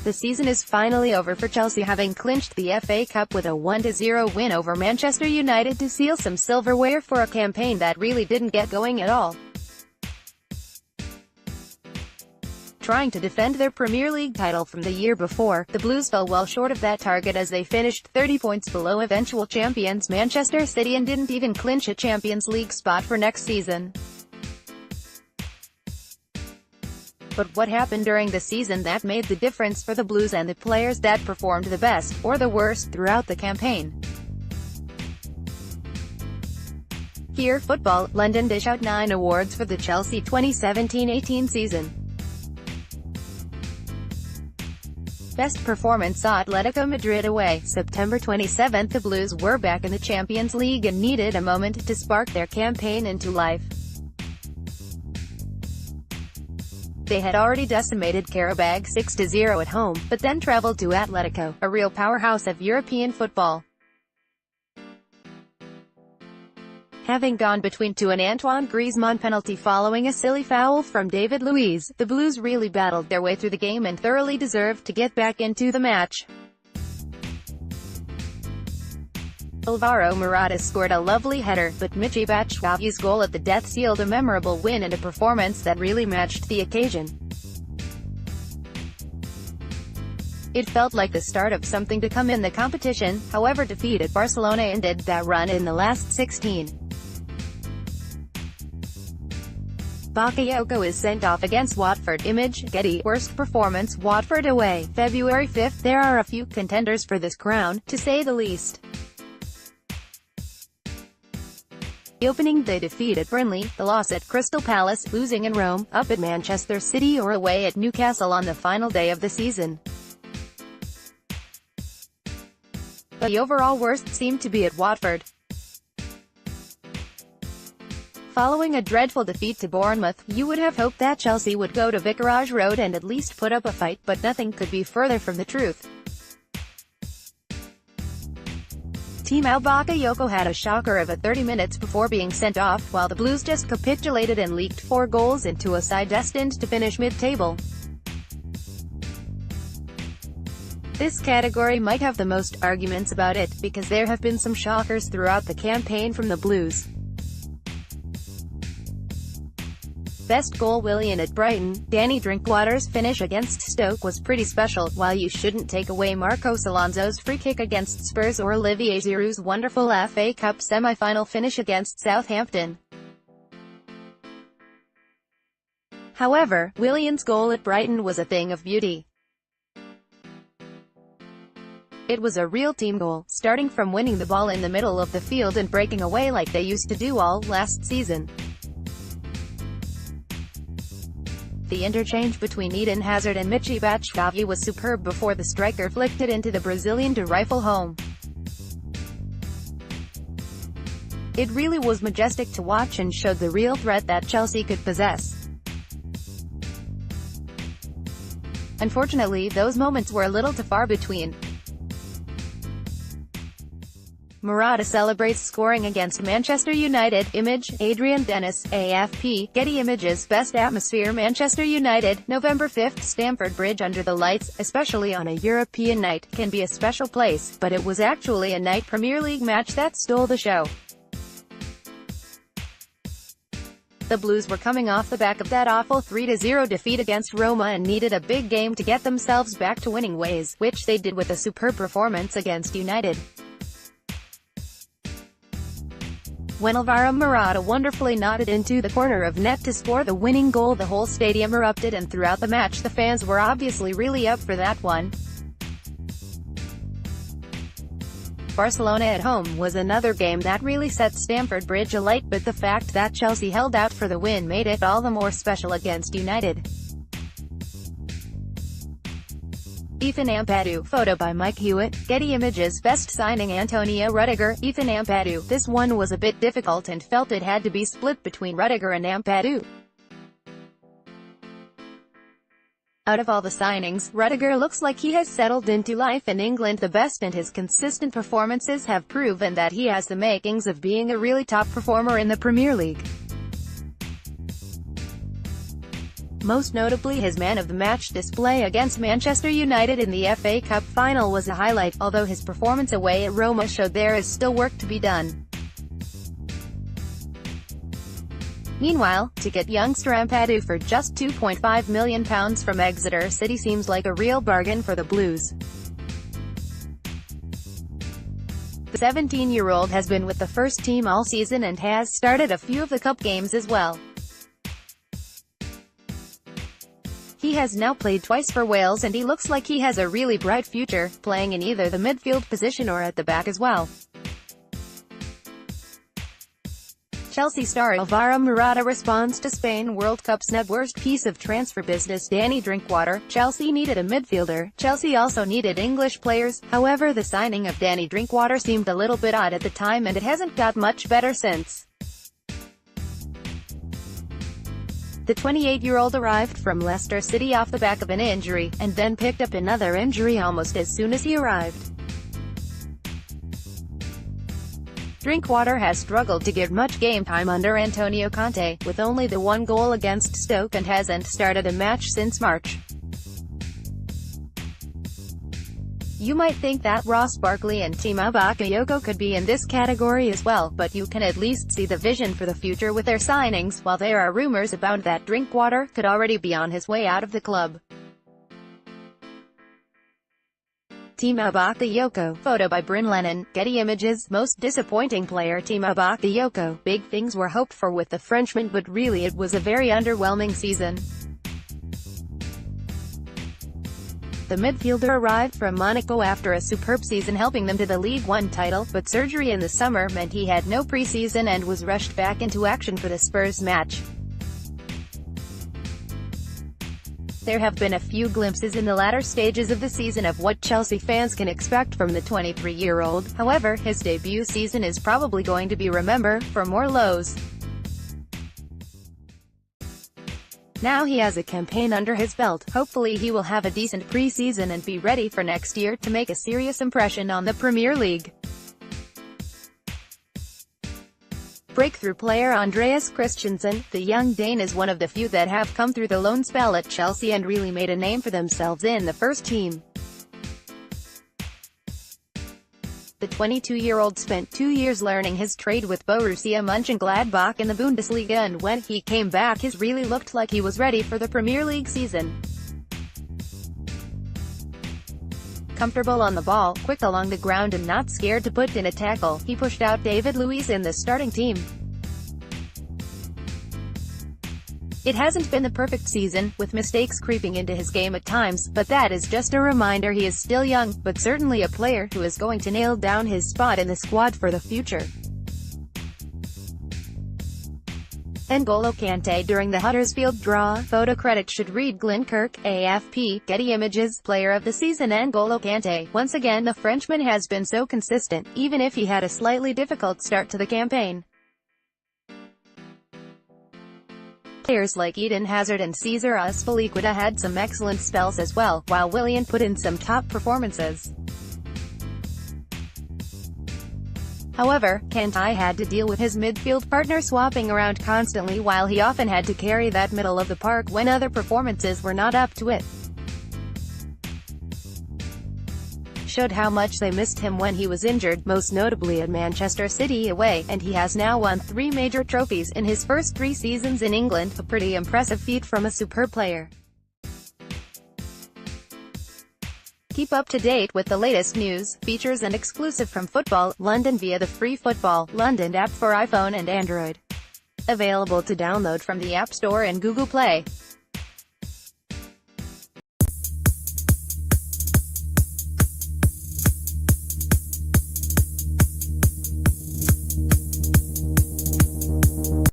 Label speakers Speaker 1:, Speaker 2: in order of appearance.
Speaker 1: The season is finally over for Chelsea, having clinched the FA Cup with a 1-0 win over Manchester United to seal some silverware for a campaign that really didn't get going at all. Trying to defend their Premier League title from the year before, the Blues fell well short of that target as they finished 30 points below eventual champions Manchester City and didn't even clinch a Champions League spot for next season. But what happened during the season that made the difference for the Blues and the players that performed the best, or the worst, throughout the campaign? Here, Football London dish out 9 awards for the Chelsea 2017-18 season. Best performance saw Atletico Madrid away, September 27. The Blues were back in the Champions League and needed a moment to spark their campaign into life. They had already decimated Qarabag 6-0 at home, but then travelled to Atletico, a real powerhouse of European football. Having gone between two an Antoine Griezmann penalty following a silly foul from David Luiz, the Blues really battled their way through the game and thoroughly deserved to get back into the match. Alvaro Morata scored a lovely header, but Michy Batshuayi's goal at the death sealed a memorable win and a performance that really matched the occasion. It felt like the start of something to come in the competition. However, defeat at Barcelona ended that run in the last 16. Bakayoko is sent off against Watford. Image, Getty. Worst performance, Watford away, February 5. There are a few contenders for this crown, to say the least. The opening day defeat at Burnley, the loss at Crystal Palace, losing in Rome, up at Manchester City or away at Newcastle on the final day of the season. But the overall worst seemed to be at Watford. Following a dreadful defeat to Bournemouth, you would have hoped that Chelsea would go to Vicarage Road and at least put up a fight, but nothing could be further from the truth. Timo Bakayoko had a shocker of 30 minutes before being sent off, while the Blues just capitulated and leaked 4 goals into a side destined to finish mid-table. This category might have the most arguments about it, because there have been some shockers throughout the campaign from the Blues. Best goal, Willian at Brighton. Danny Drinkwater's finish against Stoke was pretty special, while you shouldn't take away Marcos Alonso's free kick against Spurs or Olivier Giroud's wonderful FA Cup semi-final finish against Southampton. However, Willian's goal at Brighton was a thing of beauty. It was a real team goal, starting from winning the ball in the middle of the field and breaking away like they used to do all last season. The interchange between Eden Hazard and Michy Batshuayi was superb before the striker flicked it into the Brazilian to rifle home. It really was majestic to watch and showed the real threat that Chelsea could possess. Unfortunately, those moments were a little too far between. Morata celebrates scoring against Manchester United. Image, Adrian Dennis, AFP. Getty Images. Best atmosphere, Manchester United, November 5. Stamford Bridge under the lights, especially on a European night, can be a special place, but it was actually a night Premier League match that stole the show. The Blues were coming off the back of that awful 3-0 defeat against Roma and needed a big game to get themselves back to winning ways, which they did with a superb performance against United. When Alvaro Morata wonderfully nodded into the corner of net to score the winning goal, the whole stadium erupted, and throughout the match the fans were obviously really up for that one. Barcelona at home was another game that really set Stamford Bridge alight, but the fact that Chelsea held out for the win made it all the more special against United. Ethan Ampadu. Photo by Mike Hewitt. Getty Images. Best signing, Antonio Rudiger. Ethan Ampadu. This one was a bit difficult and felt it had to be split between Rudiger and Ampadu. Out of all the signings, Rudiger looks like he has settled into life in England the best, and his consistent performances have proven that he has the makings of being a really top performer in the Premier League. Most notably his man-of-the-match display against Manchester United in the FA Cup final was a highlight, although his performance away at Roma showed there is still work to be done. Meanwhile, to get youngster Ampadu for just £2.5 million from Exeter City seems like a real bargain for the Blues. The 17-year-old has been with the first team all season and has started a few of the cup games as well. He has now played twice for Wales and he looks like he has a really bright future, playing in either the midfield position or at the back as well. Chelsea star Alvaro Morata responds to Spain World Cup's worst piece of transfer business. Danny Drinkwater. Chelsea needed a midfielder. Chelsea also needed English players, however the signing of Danny Drinkwater seemed a little bit odd at the time and it hasn't got much better since. The 28-year-old arrived from Leicester City off the back of an injury, and then picked up another injury almost as soon as he arrived. Drinkwater has struggled to get much game time under Antonio Conte, with only the one goal against Stoke and hasn't started a match since March. You might think that Ross Barkley and Timo Bakayoko could be in this category as well, but you can at least see the vision for the future with their signings, while there are rumors about that Drinkwater could already be on his way out of the club. Timo Bakayoko. Photo by Bryn Lennon. Getty Images. Most disappointing player Timo Bakayoko. Big things were hoped for with the Frenchman, but really it was a very underwhelming season. The midfielder arrived from Monaco after a superb season helping them to the League One title, but surgery in the summer meant he had no pre-season and was rushed back into action for the Spurs match. There have been a few glimpses in the latter stages of the season of what Chelsea fans can expect from the 23-year-old, however, his debut season is probably going to be remembered for more lows. Now he has a campaign under his belt. Hopefully he will have a decent pre-season and be ready for next year to make a serious impression on the Premier League. Breakthrough player Andreas Christensen. The young Dane is one of the few that have come through the loan spell at Chelsea and really made a name for themselves in the first team. The 22-year-old spent 2 years learning his trade with Borussia Mönchengladbach in the Bundesliga, and when he came back he really looked like he was ready for the Premier League season. Comfortable on the ball, quick along the ground and not scared to put in a tackle, he pushed out David Luiz in the starting team. It hasn't been the perfect season, with mistakes creeping into his game at times, but that is just a reminder he is still young, but certainly a player who is going to nail down his spot in the squad for the future. N'Golo Kante during the Huddersfield draw. Photo credit should read Glenn-Kirk, AFP. Getty Images. Player of the season N'Golo Kante. Once again the Frenchman has been so consistent, even if he had a slightly difficult start to the campaign. Players like Eden Hazard and Cesar Azpilicueta had some excellent spells as well, while Willian put in some top performances. However, Kante had to deal with his midfield partner swapping around constantly, while he often had to carry that middle of the park when other performances were not up to it. Showed how much they missed him when he was injured, most notably at Manchester City away, and he has now won 3 major trophies in his first 3 seasons in England, a pretty impressive feat from a superb player. Keep up to date with the latest news, features and exclusive from Football London via the free Football London app for iPhone and Android. Available to download from the App Store and Google Play.